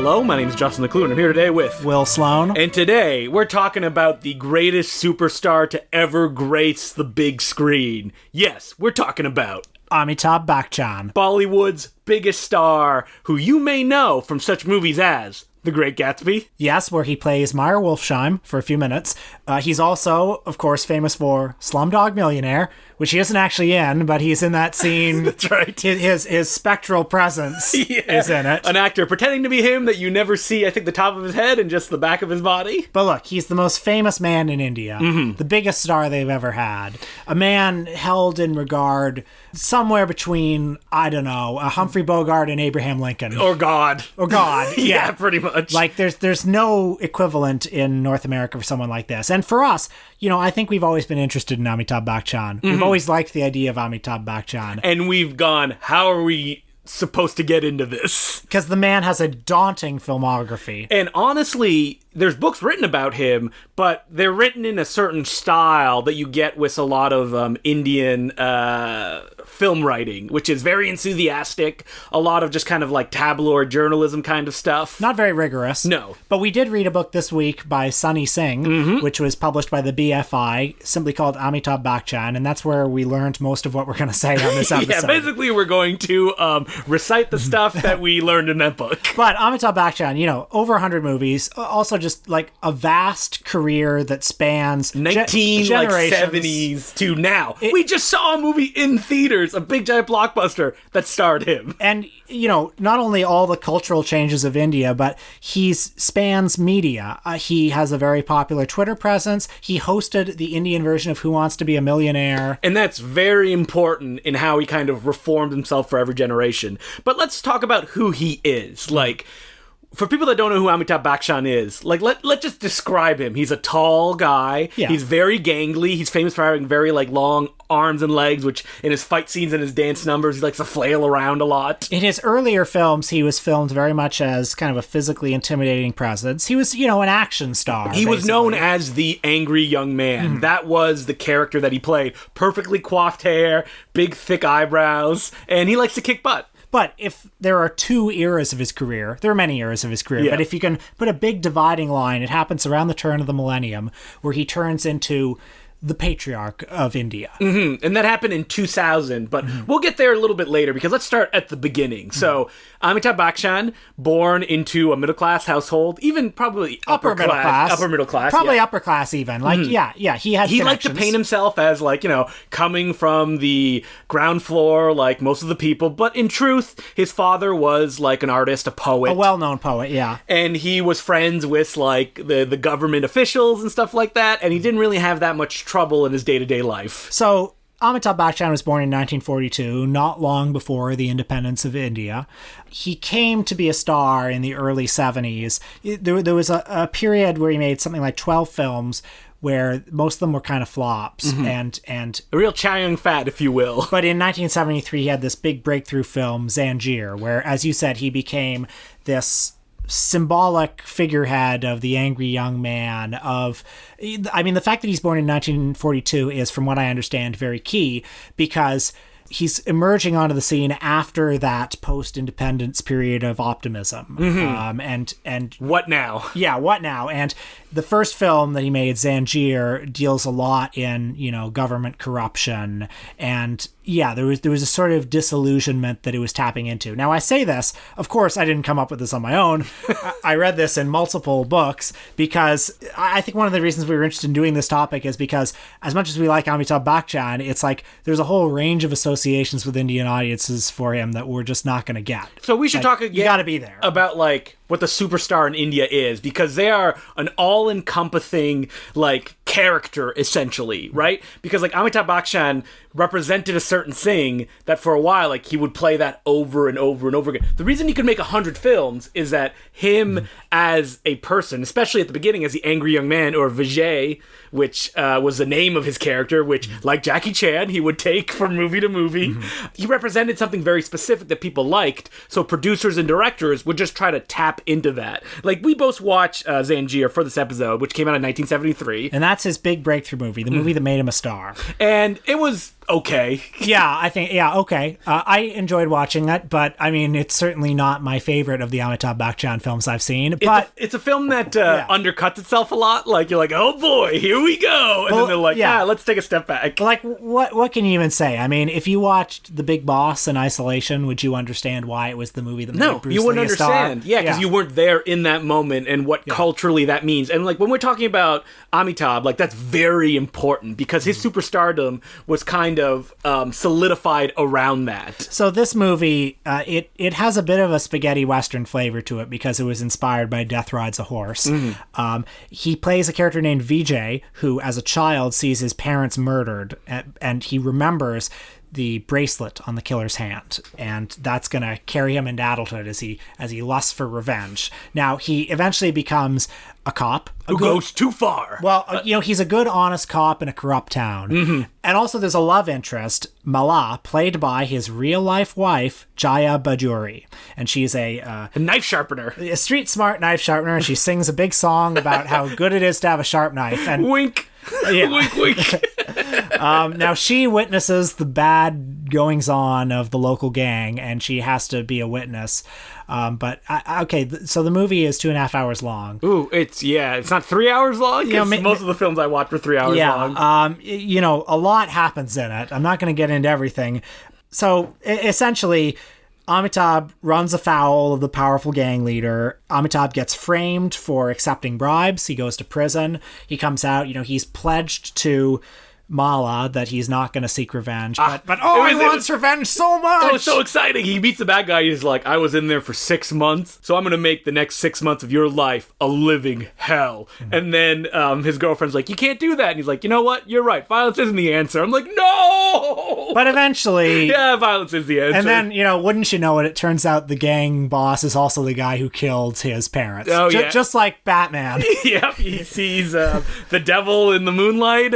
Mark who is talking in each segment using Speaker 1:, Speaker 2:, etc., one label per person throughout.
Speaker 1: Hello, my name is Justin LeClue, and I'm here today with
Speaker 2: Will Sloan.
Speaker 1: And today, we're talking about the greatest superstar to ever grace the big screen. Yes, we're talking about
Speaker 2: Amitabh Bachchan.
Speaker 1: Bollywood's biggest star, who you may know from such movies as The Great Gatsby.
Speaker 2: Yes, where he plays Meyer Wolfsheim for a few minutes. He's also, of course, famous for Slumdog Millionaire, which he isn't actually in, but he's in that scene.
Speaker 1: That's right.
Speaker 2: His spectral presence is in it.
Speaker 1: An actor pretending to be him that you never see, I think, the top of his head and just the back of his body.
Speaker 2: But look, he's the most famous man in India. The biggest star they've ever had. A man held in regard somewhere between, I don't know, Humphrey Bogart and Abraham Lincoln.
Speaker 1: Or God.
Speaker 2: Or God,
Speaker 1: Yeah, pretty much.
Speaker 2: Like, there's no equivalent in North America for someone like this. And for us, you know, I think we've always been interested in Amitabh Bachchan. We've always liked the idea of Amitabh Bachchan.
Speaker 1: And we've gone, how are we supposed to get into this?
Speaker 2: Because the man has a daunting filmography.
Speaker 1: And honestly, there's books written about him, but they're written in a certain style that you get with a lot of Indian film writing, which is very enthusiastic, a lot of just kind of like tabloid journalism kind of stuff.
Speaker 2: Not very rigorous.
Speaker 1: No.
Speaker 2: But we did read a book this week by Sunny Singh, which was published by the BFI, simply called Amitabh Bachchan, and that's where we learned most of what we're going to say on this episode.
Speaker 1: Yeah, basically we're going to recite the stuff that we learned in that book.
Speaker 2: But Amitabh Bachchan, you know, over 100 movies, also just like a vast career that spans
Speaker 1: 1970s to now. We just saw a movie in theaters, a big giant blockbuster that starred him.
Speaker 2: And, you know, not only all the cultural changes of India, but he spans media. He has a very popular Twitter presence. He hosted the Indian version of Who Wants to Be a Millionaire.
Speaker 1: And that's very important in how he kind of reformed himself for every generation. But let's talk about who he is. Like, for people that don't know who Amitabh Bachchan is, like, let's just describe him. He's a tall guy.
Speaker 2: Yeah.
Speaker 1: He's very gangly. He's famous for having very, like, long arms and legs, which in his fight scenes and his dance numbers, he likes to flail around a lot.
Speaker 2: In his earlier films, he was filmed very much as kind of a physically intimidating presence. He was, you know, an action star.
Speaker 1: He was known as the angry young man. That was the character that he played. Perfectly coiffed hair, big, thick eyebrows, and he likes to kick butt.
Speaker 2: But if there are two eras of his career, there are many eras of his career, but if you can put a big dividing line, it happens around the turn of the millennium, where he turns into the patriarch of India.
Speaker 1: And that happened in 2000, but we'll get there a little bit later, because let's start at the beginning. So, Amitabh Bachchan, born into a middle-class household, even probably upper middle class.
Speaker 2: Probably upper class even. Like, he had
Speaker 1: He liked to paint himself as, like, you know, coming from the ground floor, like most of the people, but in truth, his father was, like, an artist, a poet.
Speaker 2: A well-known poet, yeah.
Speaker 1: And he was friends with, like, the government officials and stuff like that, and he didn't really have that much trouble in his day-to-day life.
Speaker 2: So, Amitabh Bachchan was born in 1942, not long before the independence of India. He came to be a star in the early 70s. There was a period where he made something like 12 films where most of them were kind of flops. And
Speaker 1: A real Chow Fat, if you will.
Speaker 2: But in 1973, he had this big breakthrough film, Zanjeer, where, as you said, he became this symbolic figurehead of the angry young man. I mean, the fact that he's born in 1942 is, from what I understand, very key, because he's emerging onto the scene after that post-independence period of optimism. And
Speaker 1: what now?
Speaker 2: Yeah, what now? And the first film that he made, Zanjeer, deals a lot in, you know, government corruption, and yeah, there was a sort of disillusionment that it was tapping into. Now, I say this, of course, I didn't come up with this on my own. I read this in multiple books, because I think one of the reasons we were interested in doing this topic is because, as much as we like Amitabh Bachchan, it's like there's a whole range of associations with Indian audiences for him that we're just not going to get.
Speaker 1: So we should talk again.
Speaker 2: You got to be there.
Speaker 1: About, like, what the superstar in India is, because they are an all-encompassing, like, character, essentially, right? Because, like, Amitabh Bachchan represented a certain thing that for a while, like, he would play that over and over and over again. The reason he could make 100 films is that him as a person, especially at the beginning as the angry young man, or Vijay, which was the name of his character, which, like Jackie Chan, he would take from movie to movie. He represented something very specific that people liked, so producers and directors would just try to tap into that. Like, we both watched Zanjeer for this episode, which came out in 1973.
Speaker 2: And that's that's his big breakthrough movie, the movie that made him a star.
Speaker 1: And it was okay.
Speaker 2: Okay. I enjoyed watching it, but I mean, it's certainly not my favorite of the Amitabh Bachchan films I've seen. But
Speaker 1: it's a film that undercuts itself a lot. Like, you're like, oh boy, here we go. And then they're like, let's take a step back.
Speaker 2: Like, what can you even say? I mean, if you watched The Big Boss in isolation, would you understand why it was the movie that made Bruce
Speaker 1: you wouldn't
Speaker 2: Lee a star?
Speaker 1: understand. Yeah, because you weren't there in that moment and what culturally that means. And like, when we're talking about Amitabh, like, that's very important because his superstardom was kind of solidified around that.
Speaker 2: So this movie, it has a bit of a spaghetti western flavor to it because it was inspired by Death Rides a Horse. He plays a character named Vijay, who as a child sees his parents murdered, and he remembers the bracelet on the killer's hand, and that's going to carry him into adulthood as he lusts for revenge. Now, he eventually becomes a cop
Speaker 1: who goes too far.
Speaker 2: Well, he's a good, honest cop in a corrupt town. And also there's a love interest, Mala, played by his real-life wife, Jaya Bajuri. And she's a
Speaker 1: knife sharpener.
Speaker 2: A street-smart knife sharpener, and she sings a big song about how good it is to have a sharp knife. And
Speaker 1: wink.
Speaker 2: Yeah.
Speaker 1: Wink, wink.
Speaker 2: Now, she witnesses the bad goings-on of the local gang, and she has to be a witness. So the movie is 2.5 hours long.
Speaker 1: Ooh, it's not 3 hours long. Most of the films I watch were 3 hours long.
Speaker 2: A lot happens in it. I'm not going to get into everything. So essentially, Amitabh runs afoul of the powerful gang leader. Amitabh gets framed for accepting bribes. He goes to prison. He comes out. He's pledged to Mala that he's not going to seek revenge, but he wants revenge so much.
Speaker 1: It was so exciting. He meets the bad guy. He's like, I was in there for 6 months, so I'm going to make the next 6 months of your life a living hell. And then his girlfriend's like, you can't do that. And he's like, you know what? You're right. Violence isn't the answer. I'm like, no!
Speaker 2: But eventually...
Speaker 1: violence is the answer.
Speaker 2: And then, wouldn't you know it turns out the gang boss is also the guy who killed his parents.
Speaker 1: Oh, yeah.
Speaker 2: Just like Batman.
Speaker 1: Yep, he sees the devil in the moonlight.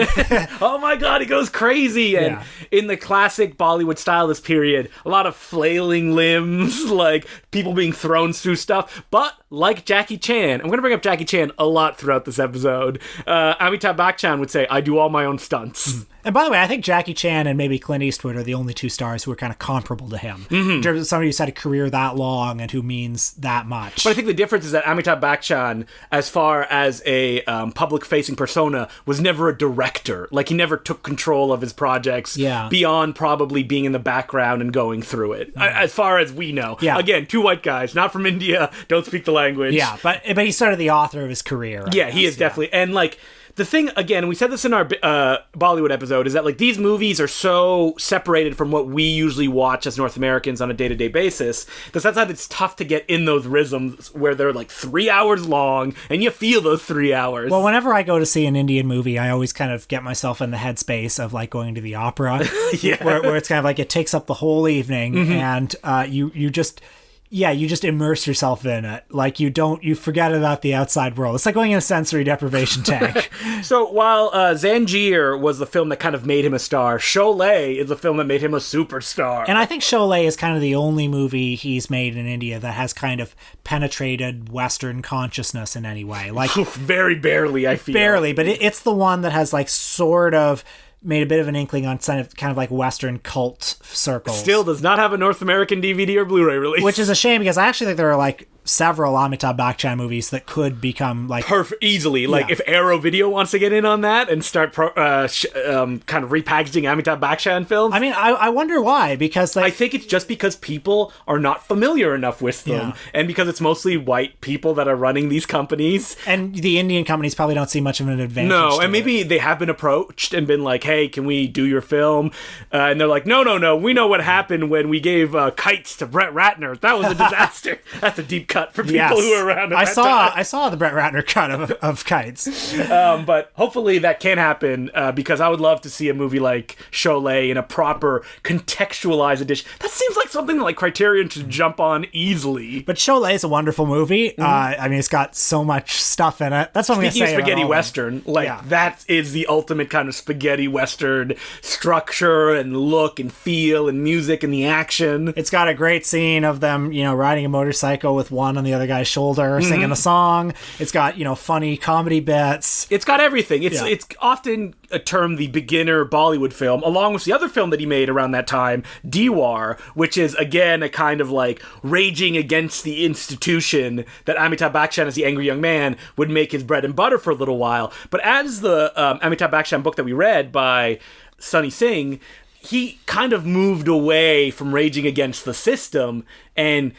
Speaker 1: Oh my god, he goes crazy. And in the classic Bollywood style this period, a lot of flailing limbs, like people being thrown through stuff. But like Jackie Chan, I'm going to bring up Jackie Chan a lot throughout this episode, Amitabh Bachchan would say, I do all my own stunts.
Speaker 2: And by the way, I think Jackie Chan and maybe Clint Eastwood are the only two stars who are kind of comparable to him. In terms of somebody who's had a career that long and who means that much.
Speaker 1: But I think the difference is that Amitabh Bachchan, as far as a public-facing persona, was never a director. Like, he never took control of his projects beyond probably being in the background and going through it. As far as we know. Yeah. Again, two white guys, not from India, don't speak the language.
Speaker 2: Yeah, but he's sort of the author of his career.
Speaker 1: He is definitely. And, like... The thing, again, we said this in our Bollywood episode, is that like these movies are so separated from what we usually watch as North Americans on a day-to-day basis that sometimes it's tough to get in those rhythms where they're like 3 hours long and you feel those 3 hours.
Speaker 2: Well, whenever I go to see an Indian movie, I always kind of get myself in the headspace of like going to the opera, where it's kind of like it takes up the whole evening and you just... Yeah, you just immerse yourself in it. Like, you forget about the outside world. It's like going in a sensory deprivation tank.
Speaker 1: So while Zanjeer was the film that kind of made him a star, Sholay is the film that made him a superstar.
Speaker 2: And I think Sholay is kind of the only movie he's made in India that has kind of penetrated Western consciousness in any way. Like
Speaker 1: very barely, I feel.
Speaker 2: Barely, but it's the one that has like sort of made a bit of an inkling on kind of like Western cult circles.
Speaker 1: Still does not have a North American DVD or Blu-ray release.
Speaker 2: Which is a shame because I actually think there are like several Amitabh Bachchan movies that could become like...
Speaker 1: Perfect, easily. Like if Arrow Video wants to get in on that and start kind of repackaging Amitabh Bachchan films.
Speaker 2: I mean, I wonder why, because like...
Speaker 1: I think it's just because people are not familiar enough with them and because it's mostly white people that are running these companies.
Speaker 2: And the Indian companies probably don't see much of an advantage.
Speaker 1: No, and maybe they have been approached and been like, hey, can we do your film? And they're like, no, we know what happened when we gave kites to Brett Ratner. That was a disaster. That's a deep cut for people who were around at that time.
Speaker 2: I saw the Brett Ratner cut of Kites.
Speaker 1: But hopefully that can happen because I would love to see a movie like Sholay in a proper contextualized edition. That seems like something that like Criterion should jump on easily.
Speaker 2: But Sholay is a wonderful movie. I mean, it's got so much stuff in it. That's what I'm going to say.
Speaker 1: Speaking of spaghetti western, that is the ultimate kind of spaghetti western structure and look and feel and music and the action.
Speaker 2: It's got a great scene of them, riding a motorcycle with one on the other guy's shoulder singing a song. It's got, funny comedy bits.
Speaker 1: It's got everything. It's often termed the beginner Bollywood film, along with the other film that he made around that time, Diwar, which is, again, a kind of like raging against the institution that Amitabh Bachchan, as the angry young man, would make his bread and butter for a little while. But as the Amitabh Bachchan book that we read by Sunny Singh, he kind of moved away from raging against the system and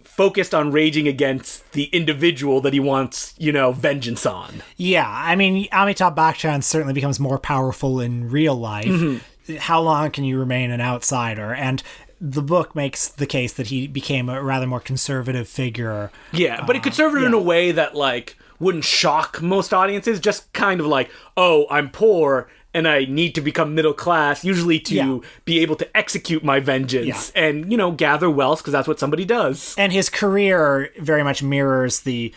Speaker 1: focused on raging against the individual that he wants, vengeance on.
Speaker 2: Yeah, I mean, Amitabh Bachchan certainly becomes more powerful in real life. How long can you remain an outsider? And the book makes the case that he became a rather more conservative figure.
Speaker 1: Yeah, but conservative in a way that, like, wouldn't shock most audiences. Just kind of like, oh, I'm poor and I need to become middle class, usually to be able to execute my vengeance and, gather wealth, because that's what somebody does.
Speaker 2: And his career very much mirrors the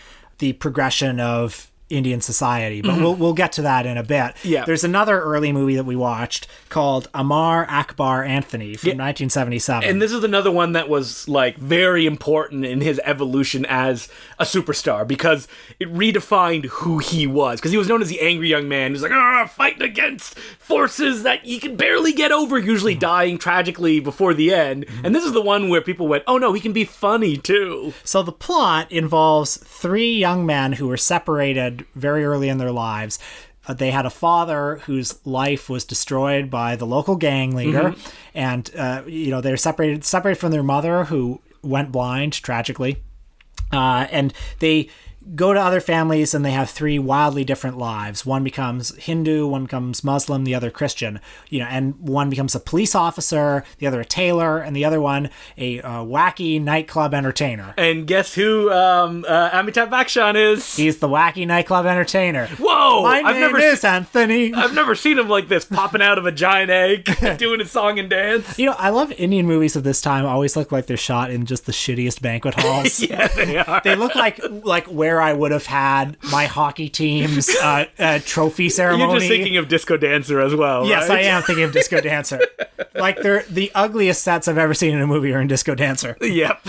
Speaker 2: progression of Indian society, but we'll get to that in a bit.
Speaker 1: Yeah.
Speaker 2: There's another early movie that we watched called Amar Akbar Anthony from 1977.
Speaker 1: And this is another one that was like very important in his evolution as a superstar, because it redefined who he was, because he was known as the angry young man who's like fighting against forces that he can barely get over, usually dying tragically before the end. And this is the one where people went, oh no, he can be funny too.
Speaker 2: So the plot involves three young men who were separated very early in their lives. They had a father whose life was destroyed by the local gang leader, and they're separated from their mother, who went blind tragically, and they go to other families, and they have three wildly different lives. One becomes Hindu, one becomes Muslim, the other Christian. And one becomes a police officer, the other a tailor, and the other one a wacky nightclub entertainer.
Speaker 1: And guess who Amitabh Bachchan is?
Speaker 2: He's the wacky nightclub entertainer.
Speaker 1: Whoa!
Speaker 2: My name is Anthony.
Speaker 1: I've never seen him like this, popping out of a giant egg, doing his song and dance.
Speaker 2: I love Indian movies of this time. Always look like they're shot in just the shittiest banquet halls.
Speaker 1: Yeah, they are.
Speaker 2: They look like where I would have had my hockey team's trophy ceremony.
Speaker 1: You're just thinking of Disco Dancer as well,
Speaker 2: Yes,
Speaker 1: right?
Speaker 2: I am thinking of Disco Dancer. Like, they're the ugliest sets I've ever seen in a movie are in Disco Dancer.
Speaker 1: Yep.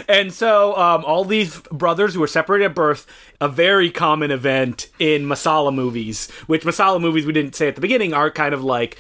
Speaker 1: And so all these brothers who were separated at birth, a very common event in masala movies, which masala movies, we didn't say at the beginning, are kind of like,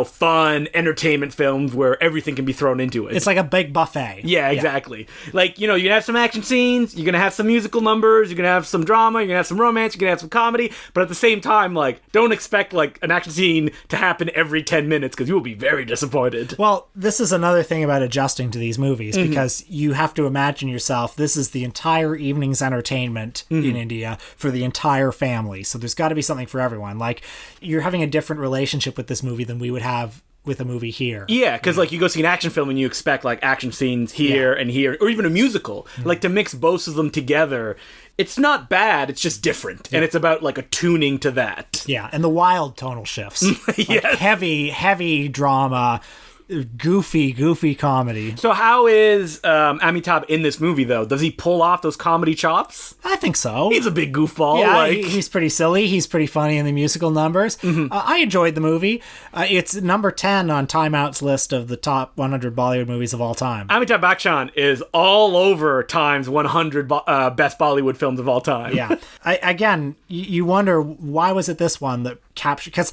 Speaker 1: fun entertainment films where everything can be thrown into it.
Speaker 2: It's like a big buffet.
Speaker 1: Yeah, exactly. Like, you're going to have some action scenes, you're going to have some musical numbers, you're going to have some drama, you're going to have some romance, you're going to have some comedy, but at the same time, like, don't expect, like, an action scene to happen every 10 minutes, because you will be very disappointed.
Speaker 2: Well, this is another thing about adjusting to these movies, because you have to imagine yourself, this is the entire evening's entertainment in India for the entire family, so there's got to be something for everyone. Like, you're having a different relationship with this movie than we would have with a movie here.
Speaker 1: Yeah, because like you go see an action film and you expect like action scenes here and here, or even a musical. Like, to mix both of them together, it's not bad, it's just different. And it's about like attuning to that.
Speaker 2: Yeah, and the wild tonal shifts.
Speaker 1: Yes.
Speaker 2: Like heavy drama, goofy comedy.
Speaker 1: So how is Amitabh in this movie, though? Does he pull off those comedy chops?
Speaker 2: I think so.
Speaker 1: He's a big goofball.
Speaker 2: Yeah, he's pretty silly. He's pretty funny in the musical numbers. I enjoyed the movie. It's number 10 on Time Out's list of the top 100 Bollywood movies of all time.
Speaker 1: Amitabh Bachchan is all over Time's 100 best Bollywood films of all time.
Speaker 2: Yeah. Again, you wonder, why was it this one that captured... Because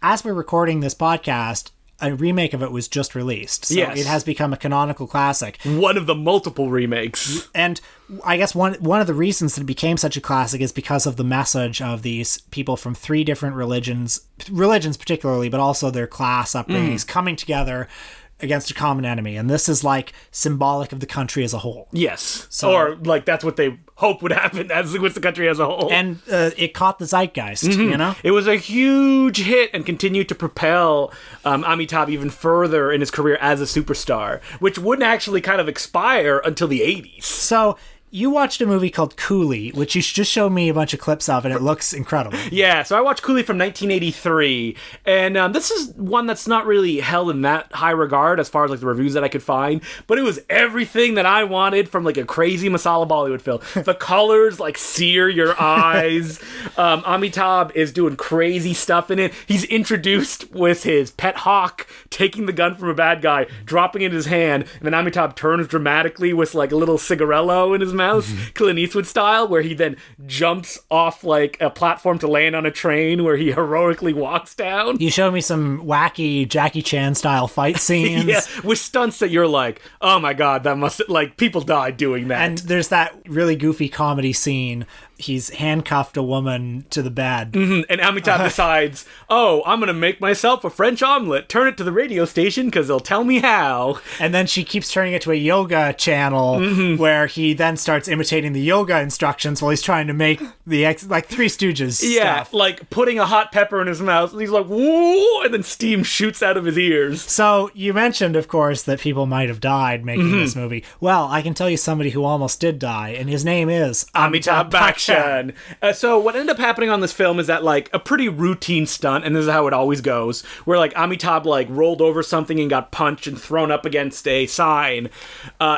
Speaker 2: as we're recording this podcast, a remake of it was just released. So it has become a canonical classic.
Speaker 1: One of the multiple remakes.
Speaker 2: And I guess one of the reasons that it became such a classic is because of the message of these people from three different religions particularly, but also their class upbringings coming together against a common enemy. And this is like symbolic of the country as a whole.
Speaker 1: Yes. Or like that's what they hope would happen as with the country as a whole.
Speaker 2: And it caught the zeitgeist,
Speaker 1: It was a huge hit and continued to propel Amitabh even further in his career as a superstar, which wouldn't actually kind of expire until the 80s.
Speaker 2: So you watched a movie called Coolie, which you just showed me a bunch of clips of, and it looks incredible.
Speaker 1: Yeah, so I watched Coolie from 1983, and this is one that's not really held in that high regard as far as like the reviews that I could find, but it was everything that I wanted from like a crazy masala Bollywood film. The colors like sear your eyes. Amitabh is doing crazy stuff in it. He's introduced with his pet hawk taking the gun from a bad guy, dropping it in his hand, and then Amitabh turns dramatically with like a little cigarello in his mouth. Mouse, Clint Eastwood style, where he then jumps off like a platform to land on a train where he heroically walks down.
Speaker 2: You showed me some wacky Jackie Chan style fight scenes.
Speaker 1: Yeah, with stunts that you're like, oh my god, that must, like, people died doing that.
Speaker 2: And there's that really goofy comedy scene. He's handcuffed a woman to the bed.
Speaker 1: And Amitabh decides, oh, I'm going to make myself a French omelet, turn it to the radio station because they'll tell me how.
Speaker 2: And then she keeps turning it to a yoga channel where he then starts imitating the yoga instructions while he's trying to make the like Three Stooges stuff.
Speaker 1: Like putting a hot pepper in his mouth. And he's like, whoa, and then steam shoots out of his ears.
Speaker 2: So you mentioned, of course, that people might have died making this movie. Well, I can tell you somebody who almost did die, and his name is
Speaker 1: Amitabh Bachchan. So what ended up happening on this film is that, like, a pretty routine stunt, and this is how it always goes, where, like, Amitabh, like, rolled over something and got punched and thrown up against a sign,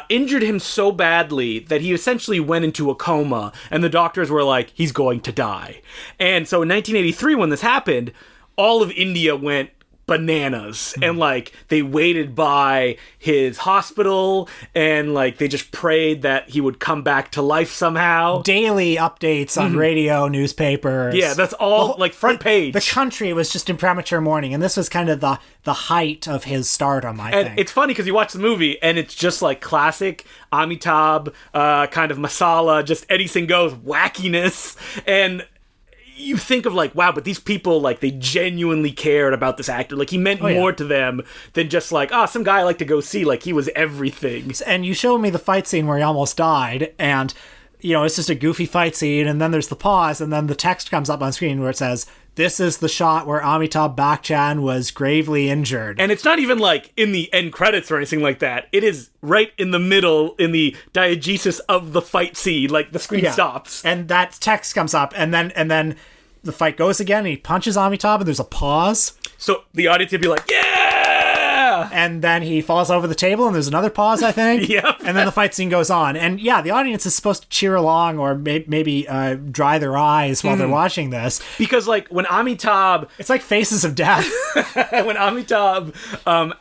Speaker 1: injured him so badly that he essentially went into a coma, and the doctors were like, he's going to die. And so in 1983, when this happened, all of India went bananas, and like they waited by his hospital, and like they just prayed that he would come back to life somehow.
Speaker 2: Daily updates on radio, newspapers.
Speaker 1: Yeah, that's all, like, front page.
Speaker 2: The country was just in premature mourning, and this was kind of the height of his stardom, I think.
Speaker 1: It's funny because you watch the movie and it's just like classic Amitabh kind of masala, just anything goes wackiness, and you think of, like, wow, but these people, like, they genuinely cared about this actor. Like, he meant more to them than just, like, some guy I like to go see. Like, he was everything.
Speaker 2: And you showed me the fight scene where he almost died, and, you know, it's just a goofy fight scene, and then there's the pause, and then the text comes up on screen where it says, this is the shot where Amitabh Bachchan was gravely injured.
Speaker 1: And it's not even, like, in the end credits or anything like that. It is right in the middle, in the diegesis of the fight scene. Like, the screen stops.
Speaker 2: And that text comes up, and then the fight goes again, and he punches Amitabh, and there's a pause.
Speaker 1: So the audience would be like, yeah!
Speaker 2: And then he falls over the table, and there's another pause, I think.
Speaker 1: Yep.
Speaker 2: And then the fight scene goes on. And yeah, the audience is supposed to cheer along or maybe dry their eyes while they're watching this.
Speaker 1: Because, like, when Amitabh...
Speaker 2: It's like Faces of Death.
Speaker 1: When Amitabh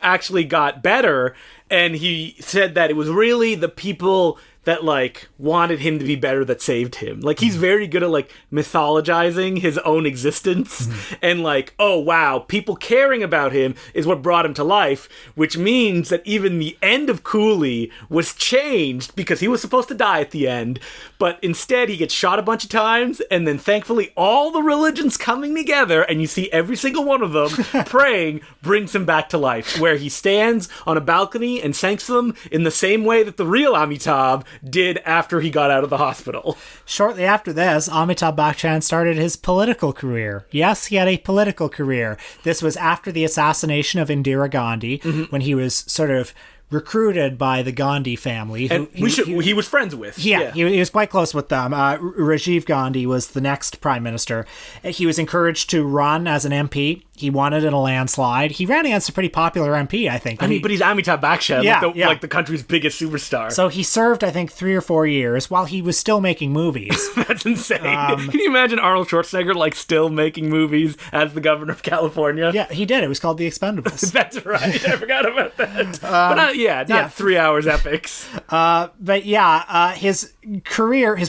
Speaker 1: actually got better, and he said that it was really the people that, like, wanted him to be better that saved him. Like, he's very good at, like, mythologizing his own existence. And, like, oh, wow, people caring about him is what brought him to life, which means that even the end of Coolie was changed because he was supposed to die at the end. But instead, he gets shot a bunch of times, and then thankfully all the religions coming together, and you see every single one of them praying, brings him back to life, where he stands on a balcony and thanks them in the same way that the real Amitabh did after he got out of the hospital.
Speaker 2: Shortly after this, Amitabh Bachchan started his political career. Yes, he had a political career. This was after the assassination of Indira Gandhi, when he was sort of recruited by the Gandhi family.
Speaker 1: And he was friends with.
Speaker 2: Yeah, he was quite close with them. Rajiv Gandhi was the next prime minister. He was encouraged to run as an MP. He won it in a landslide. He ran against a pretty popular MP, I think.
Speaker 1: But he's Amitabh Bachchan, like the country's biggest superstar.
Speaker 2: So he served, I think, 3 or 4 years while he was still making movies.
Speaker 1: That's insane. Can you imagine Arnold Schwarzenegger, like, still making movies as the governor of California?
Speaker 2: Yeah, he did. It was called The Expendables.
Speaker 1: That's right. I forgot about that. But not 3 hours epics.
Speaker 2: But yeah, his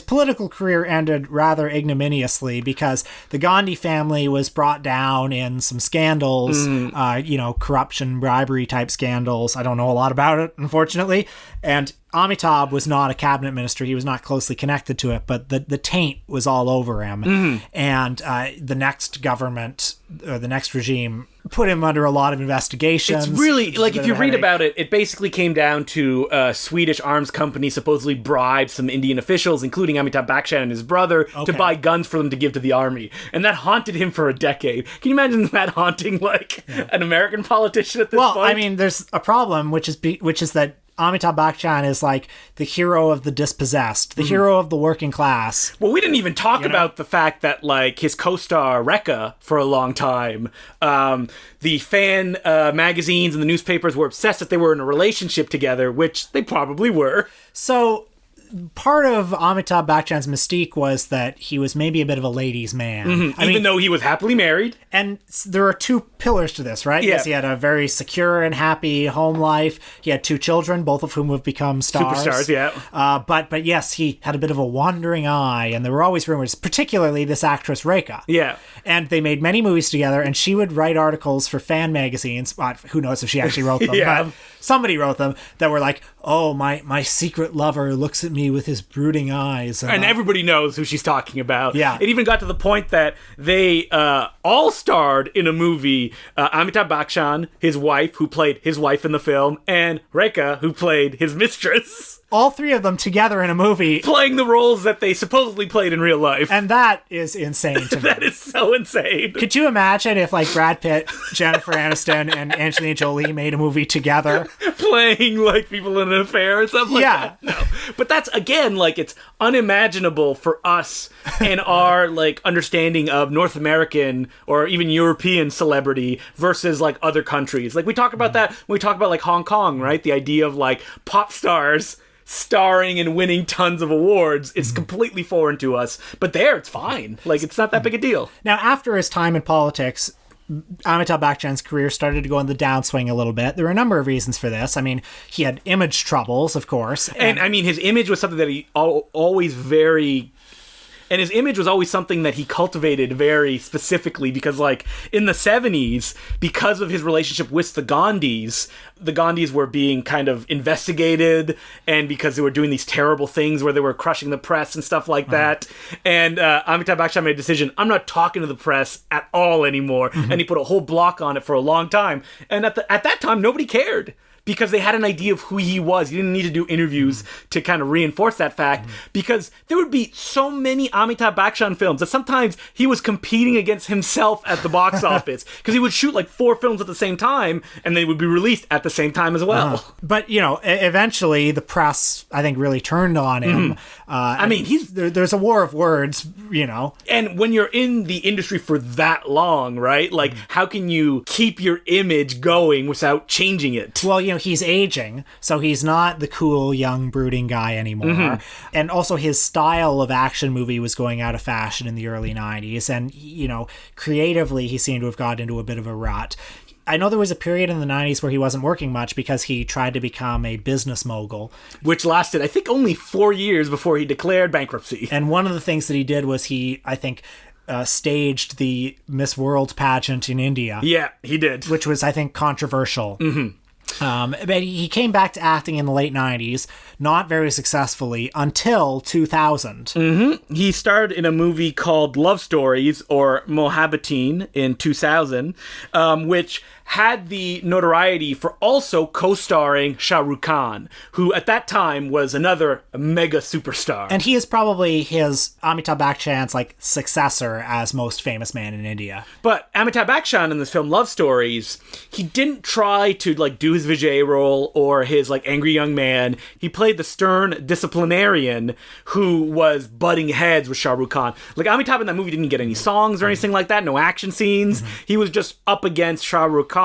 Speaker 2: political career ended rather ignominiously because the Gandhi family was brought down in some scandals, corruption, bribery type scandals. I don't know a lot about it, unfortunately. And Amitabh was not a cabinet minister. He was not closely connected to it, but the taint was all over him. And the next government, or the next regime, put him under a lot of investigations.
Speaker 1: It's really, like, if you read about it, it basically came down to a Swedish arms company supposedly bribed some Indian officials, including Amitabh Bachchan and his brother, to buy guns for them to give to the army. And that haunted him for a decade. Can you imagine that haunting, like, an American politician at this point?
Speaker 2: Well, I mean, there's a problem, which is that Amitabh Bachchan is like the hero of the dispossessed, the hero of the working class.
Speaker 1: Well, we didn't even talk about the fact that, like, his co-star Rekha for a long time, the fan magazines and the newspapers were obsessed that they were in a relationship together, which they probably were.
Speaker 2: So part of Amitabh Bachchan's mystique was that he was maybe a bit of a ladies' man.
Speaker 1: Even though he was happily married.
Speaker 2: And there are two pillars to this, right?
Speaker 1: Yeah.
Speaker 2: Yes, he had a very secure and happy home life. He had 2 children, both of whom have become stars.
Speaker 1: Superstars, yeah.
Speaker 2: But yes, he had a bit of a wandering eye, and there were always rumors, particularly this actress Rekha.
Speaker 1: Yeah.
Speaker 2: And they made many movies together, and she would write articles for fan magazines. Who knows if she actually wrote them,
Speaker 1: Yeah.
Speaker 2: but somebody wrote them that were like, oh, my secret lover looks at me with his brooding eyes.
Speaker 1: And everybody knows who she's talking about.
Speaker 2: Yeah.
Speaker 1: It even got to the point that they all starred in a movie. Amitabh Bachchan, his wife, who played his wife in the film, and Rekha, who played his mistress.
Speaker 2: All 3 of them together in a movie.
Speaker 1: Playing the roles that they supposedly played in real life.
Speaker 2: And that is insane to me.
Speaker 1: That is so insane.
Speaker 2: Could you imagine if, like, Brad Pitt, Jennifer Aniston, and Angelina Jolie made a movie together?
Speaker 1: Playing, like, people in an affair and stuff like that. No. But that's, again, like, it's unimaginable for us and our, like, understanding of North American or even European celebrity versus, like, other countries. Like, we talk about that when we talk about, like, Hong Kong, right? The idea of, like, pop stars starring and winning tons of awards. It's completely foreign to us. But there, it's fine. Like, it's not that big a deal.
Speaker 2: Now, after his time in politics, Amitabh Bachchan's career started to go in the downswing a little bit. There were a number of reasons for this. I mean, he had image troubles, of course.
Speaker 1: And I mean, his image was something that he always very... And his image was always something that he cultivated very specifically because, like, in the 70s, because of his relationship with the Gandhis were being kind of investigated, and because they were doing these terrible things where they were crushing the press and stuff like that. And Amitabh Bachchan made a decision, I'm not talking to the press at all anymore. And he put a whole block on it for a long time. And at that time, nobody cared. Because they had an idea of who he was. You didn't need to do interviews to kind of reinforce that fact. Because there would be so many Amitabh Bachchan films that sometimes he was competing against himself at the box office. Because he would shoot like 4 films at the same time, and they would be released at the same time as well.
Speaker 2: But, you know, eventually the press, I think, really turned on him.
Speaker 1: I mean,
Speaker 2: there's a war of words, you know.
Speaker 1: And when you're in the industry for that long, right? Like, how can you keep your image going without changing it?
Speaker 2: Well, you know, he's aging, so he's not the cool, young, brooding guy anymore. And also his style of action movie was going out of fashion in the early 90s. And, you know, creatively, he seemed to have got into a bit of a rut. I know there was a period in the 90s where he wasn't working much because he tried to become a business mogul.
Speaker 1: Which lasted, I think, only 4 years before he declared bankruptcy.
Speaker 2: And one of the things that he did was he, I think, staged the Miss World pageant in India.
Speaker 1: Yeah, he did.
Speaker 2: Which was, I think, controversial. But he came back to acting in the late 90s, not very successfully, until 2000.
Speaker 1: He starred in a movie called Love Stories, or Mohabbatein, in 2000, which had the notoriety for also co-starring Shah Rukh Khan, who at that time was another mega superstar.
Speaker 2: And he is probably his Amitabh Bachchan's like successor as most famous man in India.
Speaker 1: But Amitabh Bachchan in this film Love Stories, he didn't try to like do his Vijay role or his like angry young man. He played the stern disciplinarian who was butting heads with Shah Rukh Khan. Like Amitabh in that movie didn't get any songs or anything like that, no action scenes. He was just up against Shah Rukh Khan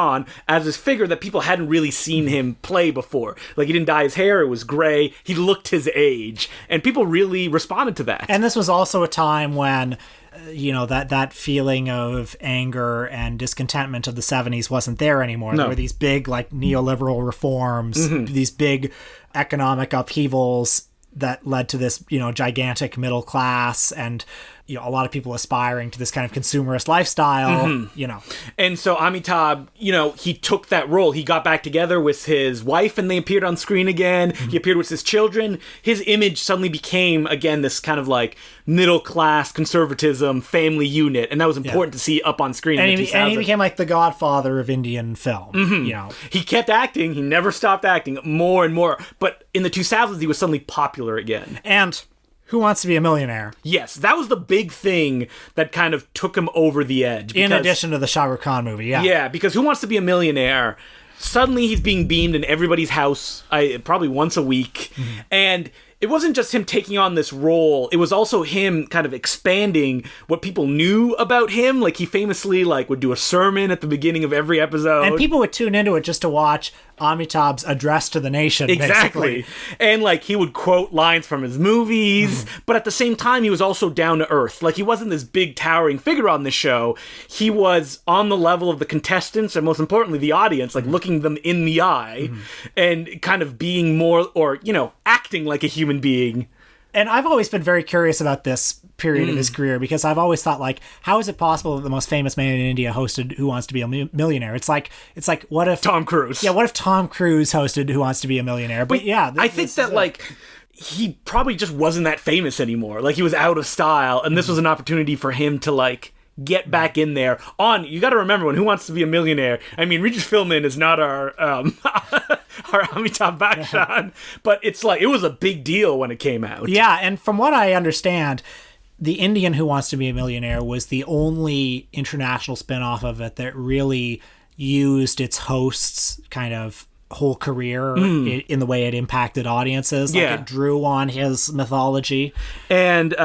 Speaker 1: as this figure that people hadn't really seen him play before. Like he didn't dye his hair, it was gray, he looked his age, and people really responded to that.
Speaker 2: And this was also a time when you know, that feeling of anger and discontentment of the 70s wasn't there anymore.
Speaker 1: No.
Speaker 2: There were these big like neoliberal reforms, these big economic upheavals that led to this, you know, gigantic middle class and, you know, a lot of people aspiring to this kind of consumerist lifestyle, you know.
Speaker 1: And so Amitabh, you know, he took that role. He got back together with his wife and they appeared on screen again. He appeared with his children. His image suddenly became, again, this kind of like middle-class conservatism family unit. And that was important to see up on screen in the 2000s.
Speaker 2: And he became like the godfather of Indian film, you know.
Speaker 1: He kept acting. He never stopped acting more and more. But in the 2000s, he was suddenly popular again.
Speaker 2: And Who Wants to Be a Millionaire?
Speaker 1: Yes, that was the big thing that kind of took him over the edge.
Speaker 2: In addition to the Shah Rukh Khan movie, yeah.
Speaker 1: Yeah, because Who Wants to Be a Millionaire, suddenly he's being beamed in everybody's house, probably once a week, and it wasn't just him taking on this role, it was also him kind of expanding what people knew about him. Like, he famously, like, would do a sermon at the beginning of every episode.
Speaker 2: And people would tune into it just to watch Amitabh's address to the nation,
Speaker 1: exactly.
Speaker 2: basically.
Speaker 1: And, like, he would quote lines from his movies, but at the same time, he was also down to earth. Like, he wasn't this big, towering figure on the show. He was on the level of the contestants, and most importantly, the audience, like, looking them in the eye, and kind of being more, or, you know, acting like a human being.
Speaker 2: And I've always been very curious about this period of his career, because I've always thought, like, how is it possible that the most famous man in India hosted Who Wants to Be a Millionaire? It's like what if
Speaker 1: Tom Cruise?
Speaker 2: Yeah, what if Tom Cruise hosted Who Wants to Be a Millionaire? But yeah,
Speaker 1: I think that like he probably just wasn't that famous anymore. Like, he was out of style, and this was an opportunity for him to like get back in there. You got to remember, when Who Wants to Be a Millionaire, I mean, Regis Philbin is not our our Amitabh Bachchan, but it's like, it was a big deal when it came out.
Speaker 2: Yeah, and from what I understand, the Indian Who Wants to Be a Millionaire was the only international spin-off of it that really used its host's kind of whole career in the way it impacted audiences. Like, it drew on his mythology.
Speaker 1: And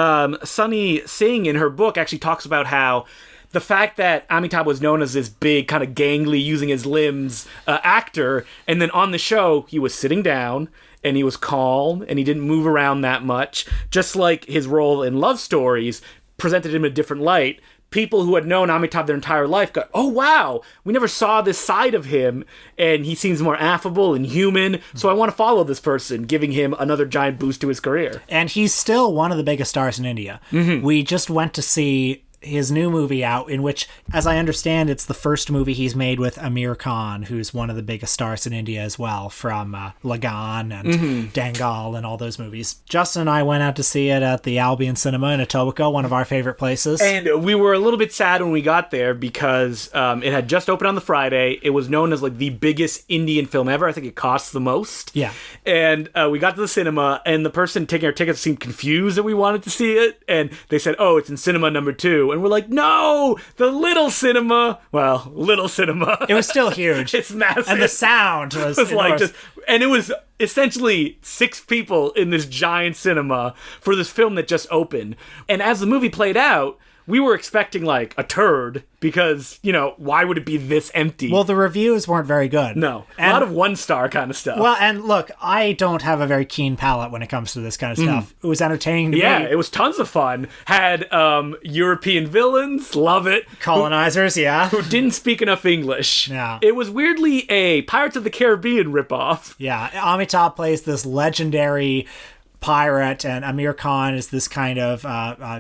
Speaker 1: Sunny Singh, in her book, actually talks about how the fact that Amitabh was known as this big, kind of gangly, using his limbs actor, and then on the show, he was sitting down, and he was calm, and he didn't move around that much, just like his role in Love Stories presented him in a different light. People who had known Amitabh their entire life go, oh, wow, we never saw this side of him, and he seems more affable and human, so I want to follow this person, giving him another giant boost to his career.
Speaker 2: And he's still one of the biggest stars in India. We just went to see his new movie out, in which, as I understand, it's the first movie he's made with Amir Khan, who's one of the biggest stars in India as well, from Lagan and Dangal and all those movies. Justin and I went out to see it at the Albion Cinema in Etobicoke, one of our favorite places.
Speaker 1: And we were a little bit sad when we got there, because it had just opened on the Friday. It was known as like the biggest Indian film ever. I think it costs the most.
Speaker 2: Yeah.
Speaker 1: And we got to the cinema, and the person taking our tickets seemed confused that we wanted to see it, and they said, oh, it's in cinema number 2. And we're like, no, the little cinema. Well, little cinema.
Speaker 2: It was still huge.
Speaker 1: It's massive.
Speaker 2: And the sound was
Speaker 1: like and it was essentially 6 people in this giant cinema for this film that just opened. And as the movie played out, we were expecting like a turd, because, you know, why would it be this empty?
Speaker 2: Well, the reviews weren't very good.
Speaker 1: No. A lot of 1-star kind of stuff.
Speaker 2: Well, and look, I don't have a very keen palate when it comes to this kind of stuff. It was entertaining to me.
Speaker 1: Yeah, it was tons of fun. Had European villains, love it.
Speaker 2: Colonizers,
Speaker 1: who didn't speak enough English.
Speaker 2: Yeah.
Speaker 1: It was weirdly a Pirates of the Caribbean ripoff.
Speaker 2: Yeah, Amitabh plays this legendary pirate, and Amir Khan is this kind of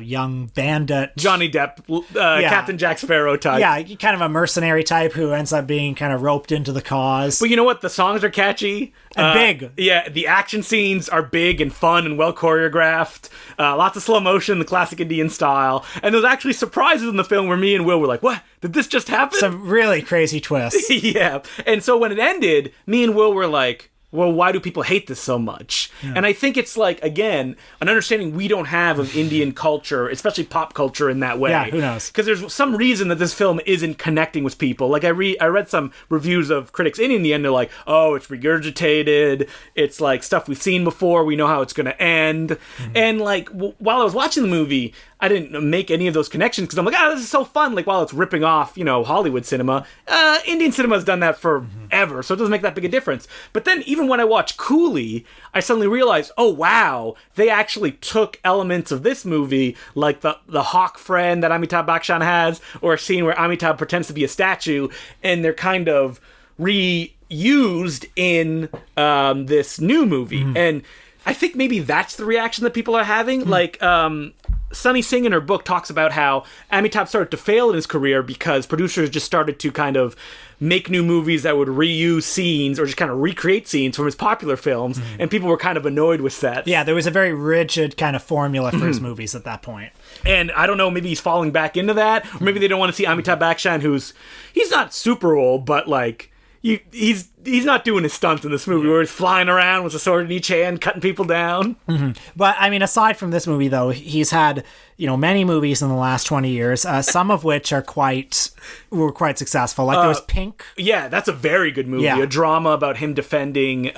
Speaker 2: young bandit.
Speaker 1: Johnny Depp, Captain Jack Sparrow type.
Speaker 2: Yeah, kind of a mercenary type who ends up being kind of roped into the cause.
Speaker 1: But you know what? The songs are catchy.
Speaker 2: And big.
Speaker 1: Yeah, the action scenes are big and fun and well choreographed. Lots of slow motion, the classic Indian style. And there's actually surprises in the film where me and Will were like, what? Did this just happen?
Speaker 2: Some really crazy twists.
Speaker 1: Yeah. And so when it ended, me and Will were like, well, why do people hate this so much? Yeah. And I think it's like, again, an understanding we don't have of Indian culture, especially pop culture, in that way.
Speaker 2: Yeah, who knows?
Speaker 1: Because there's some reason that this film isn't connecting with people. Like, I read some reviews of critics in India, and they're like, oh, it's regurgitated. It's like stuff we've seen before. We know how it's going to end. And like, while I was watching the movie, I didn't make any of those connections, because I'm like, this is so fun. Like, while it's ripping off, you know, Hollywood cinema, Indian cinema has done that forever, so it doesn't make that big a difference. But then even when I watched Coolie, I suddenly realized, oh wow, they actually took elements of this movie, like the hawk friend that Amitabh Bachchan has, or a scene where Amitabh pretends to be a statue, and they're kind of reused in this new movie. And I think maybe that's the reaction that people are having. Like, Sunny Singh in her book talks about how Amitabh started to fail in his career because producers just started to kind of make new movies that would reuse scenes or just kind of recreate scenes from his popular films, and people were kind of annoyed with that.
Speaker 2: Yeah, there was a very rigid kind of formula for his movies at that point.
Speaker 1: And I don't know, maybe he's falling back into that, or maybe they don't want to see Amitabh Bachchan, he's not super old, but like, he's he's not doing his stunts in this movie where he's flying around with a sword in each hand, cutting people down.
Speaker 2: But I mean, aside from this movie, though, he's had many movies in the last 20 years, some of which were quite successful. Like there was Pink.
Speaker 1: Yeah, that's a very good movie.
Speaker 2: Yeah.
Speaker 1: A drama about him defending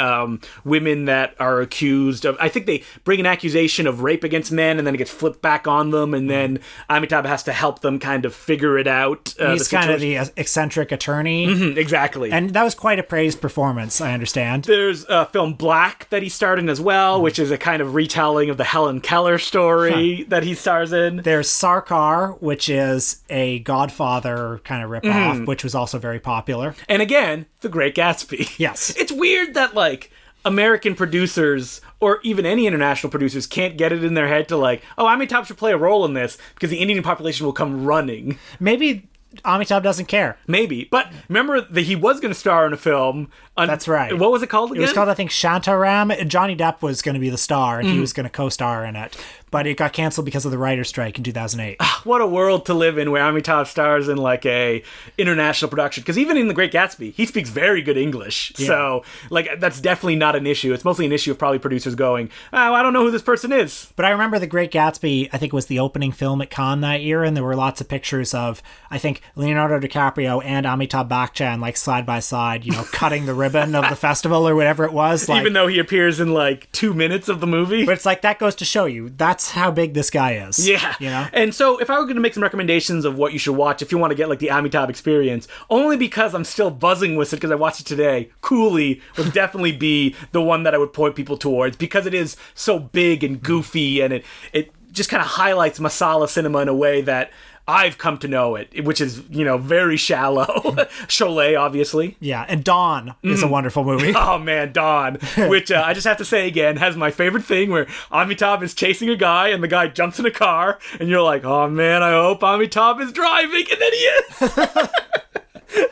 Speaker 1: women that are accused of. I think they bring an accusation of rape against men, and then it gets flipped back on them, and then Amitabh has to help them kind of figure it out.
Speaker 2: He's kind of the eccentric attorney.
Speaker 1: Exactly.
Speaker 2: And that was quite a praised performance, I understand.
Speaker 1: There's a film Black that he starred in as well, which is a kind of retelling of the Helen Keller story that he stars in.
Speaker 2: There's Sarkar, which is a Godfather kind of ripoff, which was also very popular.
Speaker 1: And again, The Great Gatsby.
Speaker 2: Yes.
Speaker 1: It's weird that, like, American producers, or even any international producers, can't get it in their head to, like, oh, Amitabh should play a role in this, because the Indian population will come running.
Speaker 2: Maybe Amitabh doesn't care.
Speaker 1: Maybe. But remember that he was going to star in a film.
Speaker 2: That's right.
Speaker 1: What was it called again?
Speaker 2: It was called, I think, Shantaram. Johnny Depp was going to be the star, and he was going to co-star in it. But it got canceled because of the writer's strike in 2008.
Speaker 1: What a world to live in where Amitabh stars in, like, a international production. Because even in The Great Gatsby, he speaks very good English. Yeah. So, like, that's definitely not an issue. It's mostly an issue of probably producers going, oh, I don't know who this person is.
Speaker 2: But I remember The Great Gatsby, I think, was the opening film at Cannes that year, and there were lots of pictures of, I think, Leonardo DiCaprio and Amitabh Bachchan, like, side by side, cutting the ribbon of the festival or whatever it was. Like,
Speaker 1: even though he appears in, like, 2 minutes of the movie.
Speaker 2: But it's like, that goes to show you, that's how big this guy is.
Speaker 1: Yeah. And so if I were going to make some recommendations of what you should watch if you want to get, like, the Amitabh experience, only because I'm still buzzing with it because I watched it today, Coolie would definitely be the one that I would point people towards, because it is so big and goofy, and it just kind of highlights masala cinema in a way that I've come to know it, which is, very shallow. Cholet, obviously.
Speaker 2: Yeah, and Dawn is a wonderful movie.
Speaker 1: Oh, man, Dawn. Which, I just have to say again, has my favorite thing where Amitabh is chasing a guy, and the guy jumps in a car, and you're like, oh, man, I hope Amitabh is driving, and then he is.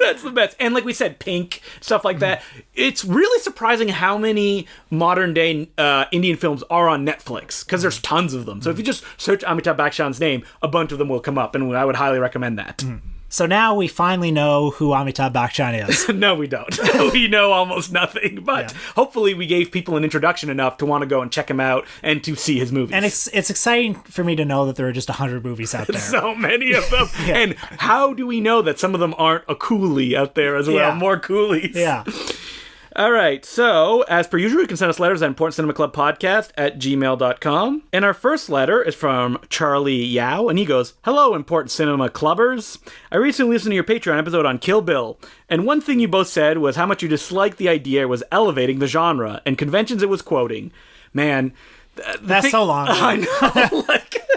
Speaker 1: That's the best. And like we said, Pink, stuff like that. It's really surprising how many modern day Indian films are on Netflix, because there's tons of them. So if you just search Amitabh Bachchan's name, a bunch of them will come up, and I would highly recommend that.
Speaker 2: So now we finally know who Amitabh Bachchan is.
Speaker 1: No, we don't. We know almost nothing, but hopefully we gave people an introduction enough to want to go and check him out and to see his movies.
Speaker 2: And it's exciting for me to know that there are just 100 movies out there.
Speaker 1: So many of them. And how do we know that some of them aren't a coolie out there as well?
Speaker 2: Yeah.
Speaker 1: More coolies.
Speaker 2: Yeah.
Speaker 1: All right, so as per usual, you can send us letters at importantcinemaclubpodcast@gmail.com. And our first letter is from Charlie Yao, and he goes, hello, Important Cinema Clubbers. I recently listened to your Patreon episode on Kill Bill, and one thing you both said was how much you disliked the idea it was elevating the genre, and conventions it was quoting. Man,
Speaker 2: that's so long.
Speaker 1: I know,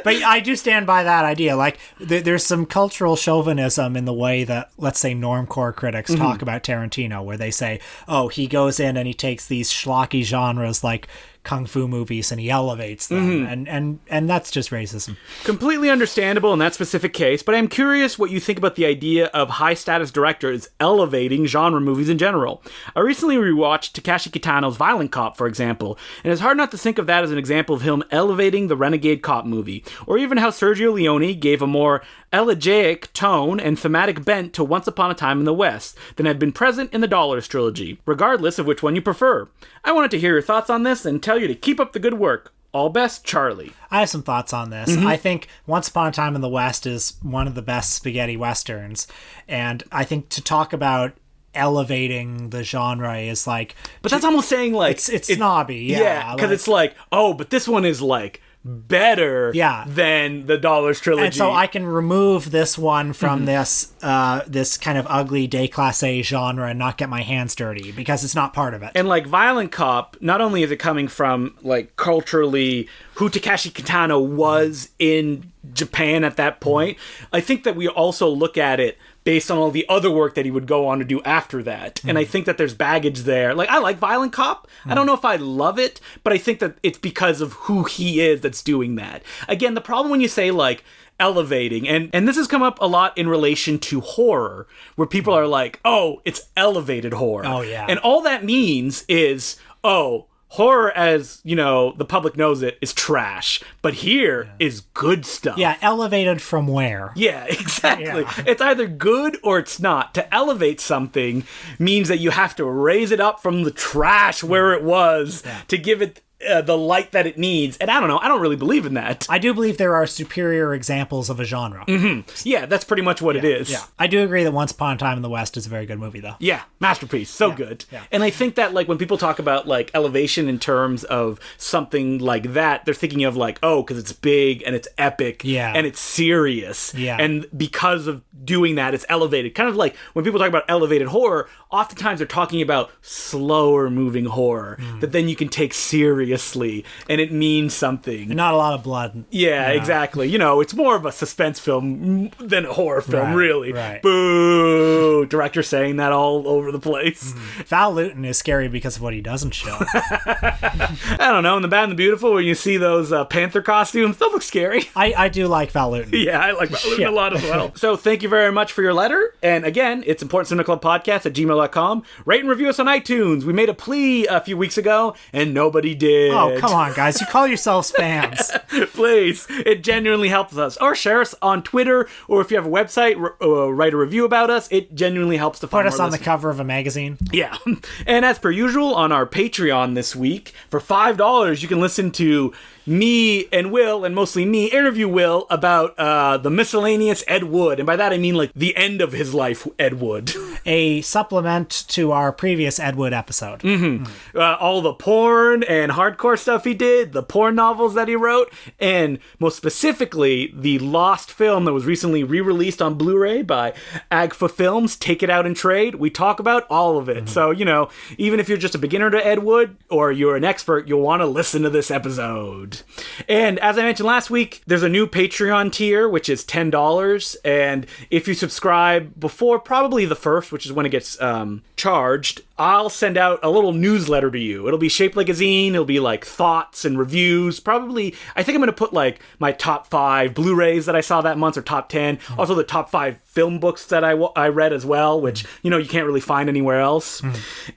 Speaker 2: But I do stand by that idea. Like, there's some cultural chauvinism in the way that, let's say, normcore critics talk about Tarantino, where they say, oh, he goes in and he takes these schlocky genres like kung fu movies and he elevates them, and that's just racism.
Speaker 1: Completely understandable in that specific case, but I'm curious what you think about the idea of high-status directors elevating genre movies in general. I recently rewatched Takashi Kitano's Violent Cop, for example, and it's hard not to think of that as an example of him elevating the renegade cop movie, or even how Sergio Leone gave a more elegiac tone and thematic bent to Once Upon a Time in the West than had been present in the Dollars trilogy, regardless of which one you prefer. I wanted to hear your thoughts on this and tell you to keep up the good work. All best, Charlie.
Speaker 2: I have some thoughts on this. I think Once Upon a Time in the West is one of the best spaghetti westerns, and I think to talk about elevating the genre is like...
Speaker 1: But that's almost saying, like...
Speaker 2: It's snobby, yeah.
Speaker 1: Because it's like, oh, but this one is, like, better than the Dollars trilogy.
Speaker 2: And so I can remove this one from this this kind of ugly déclassé genre and not get my hands dirty because it's not part of it.
Speaker 1: And like Violent Cop, not only is it coming from like culturally who Takashi Kitano was in Japan at that point, I think that we also look at it based on all the other work that he would go on to do after that. And I think that there's baggage there. Like, I like Violent Cop. I don't know if I love it, but I think that it's because of who he is that's doing that. Again, the problem when you say, like, elevating, and this has come up a lot in relation to horror, where people are like, oh, it's elevated horror.
Speaker 2: Oh, yeah.
Speaker 1: And all that means is, oh, horror, as you know, the public knows it, is trash, but here is good stuff.
Speaker 2: Yeah, elevated from where?
Speaker 1: Yeah, exactly.
Speaker 2: Yeah.
Speaker 1: It's either good or it's not. To elevate something means that you have to raise it up from the trash where it was to give it the light that it needs. And I don't know, I don't really believe in that.
Speaker 2: I do believe there are superior examples of a genre.
Speaker 1: Yeah, that's pretty much what it is.
Speaker 2: Yeah. I do agree that Once Upon a Time in the West is a very good movie, though.
Speaker 1: Yeah, masterpiece. So good.
Speaker 2: Yeah.
Speaker 1: And I think that, like, when people talk about, like, elevation in terms of something like that, they're thinking of, like, oh, because it's big and it's epic and it's serious.
Speaker 2: Yeah.
Speaker 1: And because of doing that, it's elevated. Kind of like when people talk about elevated horror, oftentimes they're talking about slower moving horror that then you can take seriously and it means something.
Speaker 2: And not a lot of blood.
Speaker 1: Yeah, exactly. You know, it's more of a suspense film than a horror film, really.
Speaker 2: Right.
Speaker 1: Boo! Director saying that all over the place.
Speaker 2: Val Lewton is scary because of what he doesn't show.
Speaker 1: I don't know. In The Bad and the Beautiful, when you see those panther costumes, those look scary.
Speaker 2: I do like Val Lewton.
Speaker 1: Yeah, I like Val Lewton a lot as well. So thank you very much for your letter. And again, it's importantcinemaclubpodcast@gmail.com. Rate and review us on iTunes. We made a plea a few weeks ago, and nobody did.
Speaker 2: Oh, come on, guys. You call yourselves fans.
Speaker 1: Please. It genuinely helps us. Or share us on Twitter, or if you have a website, write a review about us. It genuinely helps to find
Speaker 2: Put us
Speaker 1: more
Speaker 2: on the cover of a magazine.
Speaker 1: Yeah. And as per usual, on our Patreon this week, for $5, you can listen to me and Will, and mostly me, interview Will about the miscellaneous Ed Wood. And by that I mean, like, the end of his life, Ed Wood.
Speaker 2: A supplement to our previous Ed Wood episode.
Speaker 1: All the porn and hardcore stuff he did, the porn novels that he wrote, and most specifically, the lost film that was recently re-released on Blu-ray by Agfa Films, Take It Out and Trade. We talk about all of it. So, you know, even if you're just a beginner to Ed Wood, or you're an expert, you'll want to listen to this episode. And as I mentioned last week, there's a new Patreon tier, which is $10. And if you subscribe before probably the 1st, which is when it gets charged, I'll send out a little newsletter to you. It'll be shaped like a zine. It'll be like thoughts and reviews. Probably, I think I'm going to put like my top 5 Blu-rays that I saw that month, or top 10. Also the top 5 film books that I read as well, which, you know, you can't really find anywhere else.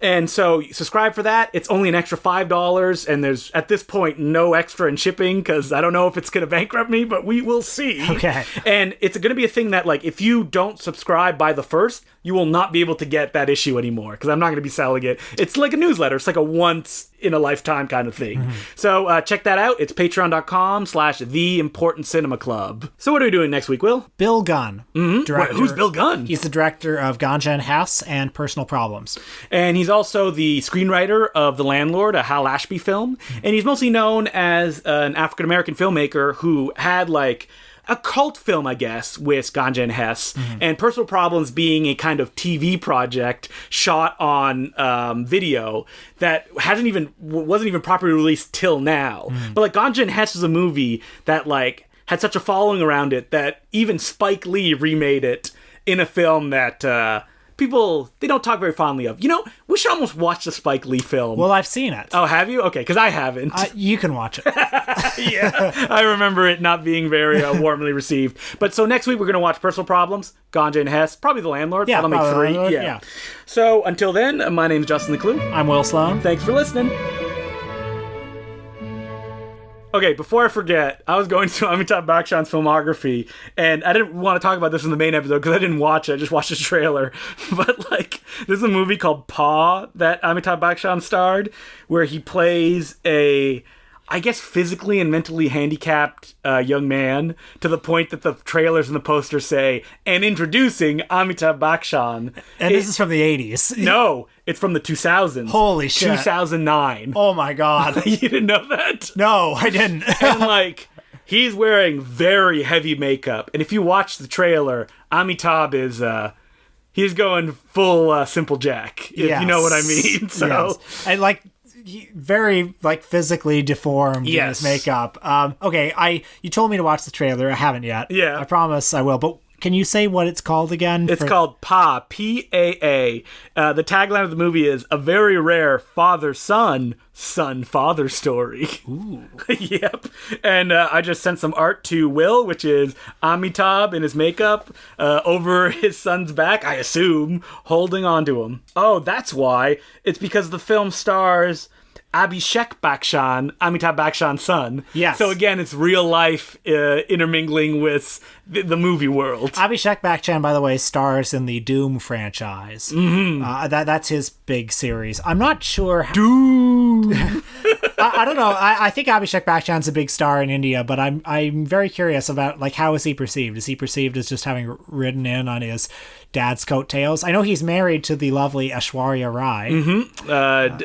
Speaker 1: And so subscribe for that. It's only an extra $5. And there's, at this point, no extra in shipping, because I don't know if it's going to bankrupt me, but we will see.
Speaker 2: Okay.
Speaker 1: And it's going to be a thing that, like, if you don't subscribe by the 1st, you will not be able to get that issue anymore, because I'm not going to be selling it. It's like a newsletter. It's like a once in a lifetime kind of thing. So check that out. It's patreon.com/theimportantcinemaclub. So what are we doing next week, Will?
Speaker 2: Bill Gunn. Director.
Speaker 1: Wait, who's Bill Gunn?
Speaker 2: He's the director of Ganja and Hess and Personal Problems.
Speaker 1: And he's also the screenwriter of The Landlord, a Hal Ashby film. And he's mostly known as an African-American filmmaker who had, like, a cult film, I guess, with Ganja and Hess, and Personal Problems being a kind of TV project shot on video that wasn't even properly released till now. But, like, Ganja and Hess is a movie that, like, had such a following around it that even Spike Lee remade it in a film that people, they don't talk very fondly of. You know, we should almost watch the Spike Lee film.
Speaker 2: Well, I've seen it.
Speaker 1: Oh, have you? Okay, because I haven't.
Speaker 2: You can watch it.
Speaker 1: Yeah, I remember it not being very warmly received. But so next week we're going to watch Personal Problems, Ganja and Hess, probably The Landlord.
Speaker 2: Yeah,
Speaker 1: that'll make 3.
Speaker 2: Landlord,
Speaker 1: Yeah. So until then, my name's Justin the Clue.
Speaker 2: I'm Will Sloan.
Speaker 1: Thanks for listening. Okay, before I forget, I was going through Amitabh Bachchan's filmography, and I didn't want to talk about this in the main episode because I didn't watch it. I just watched the trailer. But, like, there's a movie called Paw that Amitabh Bachchan starred, where he plays a, I guess, physically and mentally handicapped young man, to the point that the trailers and the posters say, and introducing Amitabh Bachchan.
Speaker 2: And this is from the 80s.
Speaker 1: No, it's from the 2000s.
Speaker 2: Holy shit.
Speaker 1: 2009.
Speaker 2: Oh my god.
Speaker 1: You didn't know that?
Speaker 2: No, I didn't.
Speaker 1: And, like, he's wearing very heavy makeup. And if you watch the trailer, Amitabh is, he's going full Simple Jack, if you know what I mean. So,
Speaker 2: yes. And, like, very, like, physically deformed in his makeup. Okay, you told me to watch the trailer. I haven't yet.
Speaker 1: Yeah.
Speaker 2: I promise I will. But can you say what it's called again?
Speaker 1: It's called PAA, P-A-A. The tagline of the movie is a very rare father-son, son-father story.
Speaker 2: Ooh.
Speaker 1: Yep. And I just sent some art to Will, which is Amitabh in his makeup over his son's back, I assume, holding on to him. Oh, that's why. It's because the film stars Abhishek Bachchan, Amitabh Bachchan's son.
Speaker 2: Yes.
Speaker 1: So again, it's real life intermingling with the movie world.
Speaker 2: Abhishek Bachchan, by the way, stars in the Doom franchise. Mm-hmm. That's his big series. I'm not sure.
Speaker 1: Doom.
Speaker 2: I don't know. I think Abhishek Bachchan's a big star in India, but I'm very curious about like how is he perceived? Is he perceived as just having ridden in on his dad's coattails? I know he's married to the lovely Aishwarya Rai,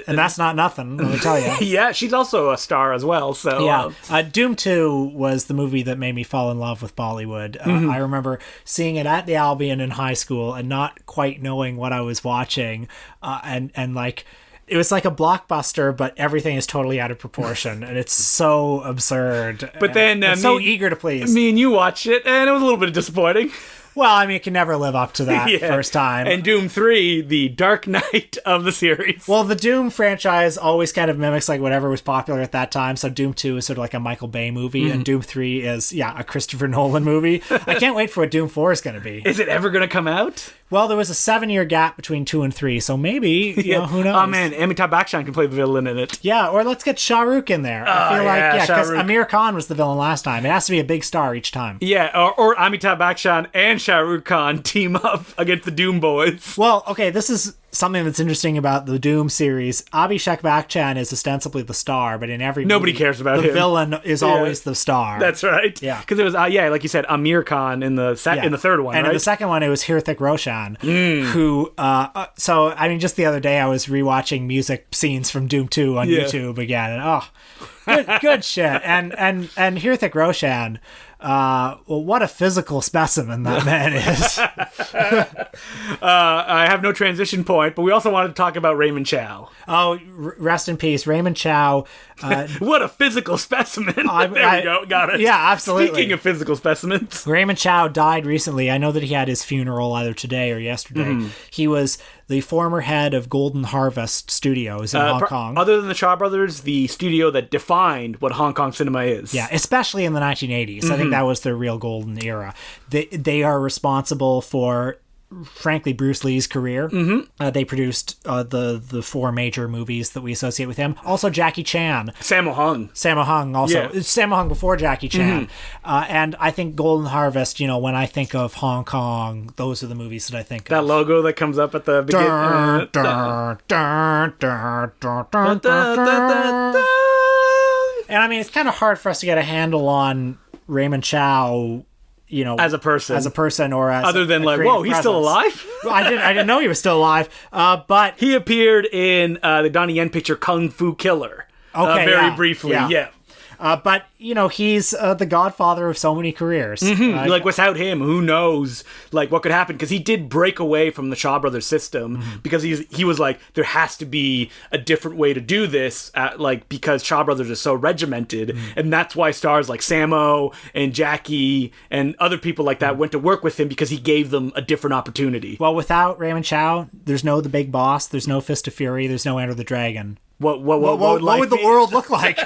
Speaker 2: and that's not nothing. Let me tell you.
Speaker 1: Yeah, she's also a star as well. So
Speaker 2: yeah, Doom 2 was the movie that made me fall in love with Bollywood. I remember seeing it at the Albion in high school and not quite knowing what I was watching, and like. It was like a blockbuster, but everything is totally out of proportion, and it's so absurd.
Speaker 1: But then,
Speaker 2: so eager to please.
Speaker 1: Me and you watched it, and it was a little bit disappointing.
Speaker 2: Well, I mean, it can never live up to that first time.
Speaker 1: And Doom 3, the Dark Knight of the series.
Speaker 2: Well, the Doom franchise always kind of mimics like whatever was popular at that time. So Doom 2 is sort of like a Michael Bay movie, and Doom 3 is, a Christopher Nolan movie. I can't wait for what Doom 4 is going to be.
Speaker 1: Is it ever going to come out?
Speaker 2: Well, there was a 7-year gap between 2 and 3, so maybe, who knows?
Speaker 1: Oh, man, Amitabh Bachchan can play the villain in it.
Speaker 2: Yeah, or let's get Shah Rukh in there. I feel because Amir Khan was the villain last time. It has to be a big star each time.
Speaker 1: Yeah, or Amitabh Bachchan and Shah Rukh Khan team up against the Doom Boys.
Speaker 2: Well, okay, this is something that's interesting about the Doom series. Abhishek Bachchan is ostensibly the star, but in every
Speaker 1: nobody
Speaker 2: movie,
Speaker 1: cares about
Speaker 2: the
Speaker 1: him.
Speaker 2: villain is always the star.
Speaker 1: That's right.
Speaker 2: Yeah,
Speaker 1: because it was like you said, Amir Khan in the third one,
Speaker 2: and
Speaker 1: right?
Speaker 2: in the second one it was Hrithik Roshan, who. So I mean, just the other day I was rewatching music scenes from Doom 2 on YouTube again, and good shit. And Hrithik Roshan. Well, what a physical specimen that man is.
Speaker 1: I have no transition point, but we also wanted to talk about Raymond Chow.
Speaker 2: Oh, rest in peace, Raymond Chow.
Speaker 1: What a physical specimen. There we go. Got it.
Speaker 2: Yeah, absolutely.
Speaker 1: Speaking of physical specimens.
Speaker 2: Raymond Chow died recently. I know that he had his funeral either today or yesterday. He was the former head of Golden Harvest Studios in Hong Kong.
Speaker 1: Other than the Shaw Brothers, the studio that defined what Hong Kong cinema is.
Speaker 2: Yeah, especially in the 1980s. I think that was their real golden era. They are responsible for, frankly, Bruce Lee's career. They produced the 4 major movies that we associate with him. Also Jackie Chan.
Speaker 1: Sammo Hung also.
Speaker 2: Yeah. Sammo Hung before Jackie Chan. And I think Golden Harvest, when I think of Hong Kong, those are the movies that I think of.
Speaker 1: That logo that comes up at the beginning.
Speaker 2: And I mean, it's kind of hard for us to get a handle on Raymond Chow,
Speaker 1: as a person,
Speaker 2: or as
Speaker 1: other than like, whoa, he's still alive.
Speaker 2: Well, I didn't know he was still alive. But
Speaker 1: he appeared in the Donnie Yen picture Kung Fu Killer. Very briefly. Yeah.
Speaker 2: But he's the godfather of so many careers.
Speaker 1: Like without him, who knows like what could happen? Because he did break away from the Shaw Brothers system because he was like, there has to be a different way to do this. Because Shaw Brothers are so regimented, and that's why stars like Sammo and Jackie and other people like that went to work with him because he gave them a different opportunity.
Speaker 2: Well, without Raymond Chow, there's no The Big Boss, there's no Fist of Fury, there's no Enter the Dragon.
Speaker 1: What would
Speaker 2: the world look like?